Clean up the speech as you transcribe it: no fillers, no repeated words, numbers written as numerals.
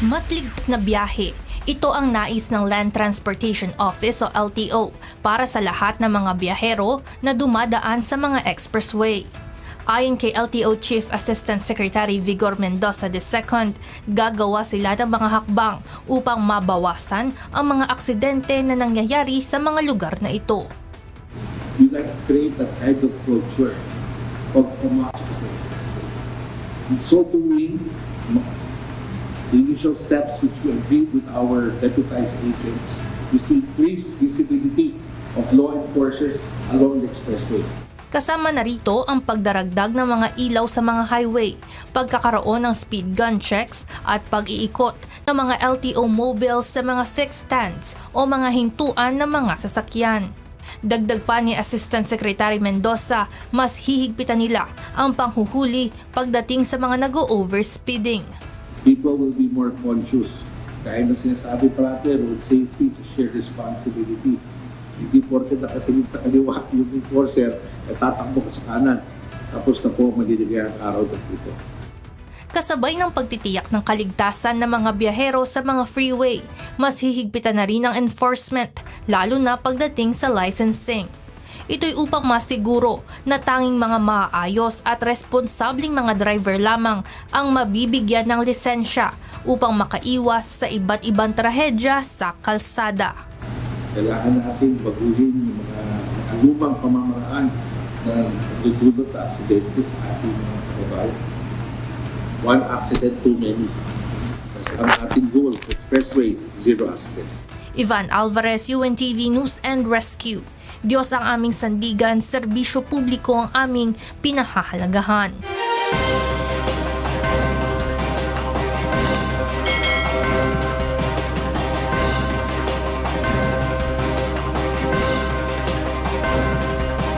Mas ligtas na biyahe. Ito ang nais ng Land Transportation Office o LTO para sa lahat ng mga biyahero na dumadaan sa mga expressway. Ayon kay LTO Chief Assistant Secretary Vigor Mendoza II, gagawa sila ng mga hakbang upang mabawasan ang mga aksidente na nangyayari sa mga lugar na ito. We like to create that kind of culture pag pumasok sa expressway. In so doing, the initial steps which we agreed with our deputized agents is to increase visibility of law enforcers along the expressway. Kasama na rito ang pagdaragdag ng mga ilaw sa mga highway, pagkakaroon ng speed gun checks at pag-iikot ng mga LTO mobiles sa mga fixed stands o mga hintuan ng mga sasakyan. Dagdag pa ni Assistant Secretary Mendoza, mas hihigpitan nila ang panghuhuli pagdating sa mga nag-o-overspeeding. People will be more conscious. Dahil na sinasabi parati, road safety to shared responsibility. Hindi porke nakatingin sa kaliwa yung enforcer, tatakbo ka sa kanan. Tapos na po magiging ang araw dito. Kasabay ng pagtitiyak ng kaligtasan ng mga biyahero sa mga freeway, mas hihigpitan na rin ang enforcement, lalo na pagdating sa licensing. Ito'y upang masiguro na tanging mga maayos at responsabling mga driver lamang ang mabibigyan ng lisensya upang makaiwas sa iba't ibang trahedya sa kalsada. Kailangan natin baguhin yung mga lumang pamamaraan na nagdudulot na aksidente sa ating mga kababayan. One accident too many. Kasi ang ating goal, expressway, zero accidents. Ivan Alvarez, UNTV News and Rescue. Diyos ang aming sandigan, serbisyo publiko ang aming pinahahalagahan.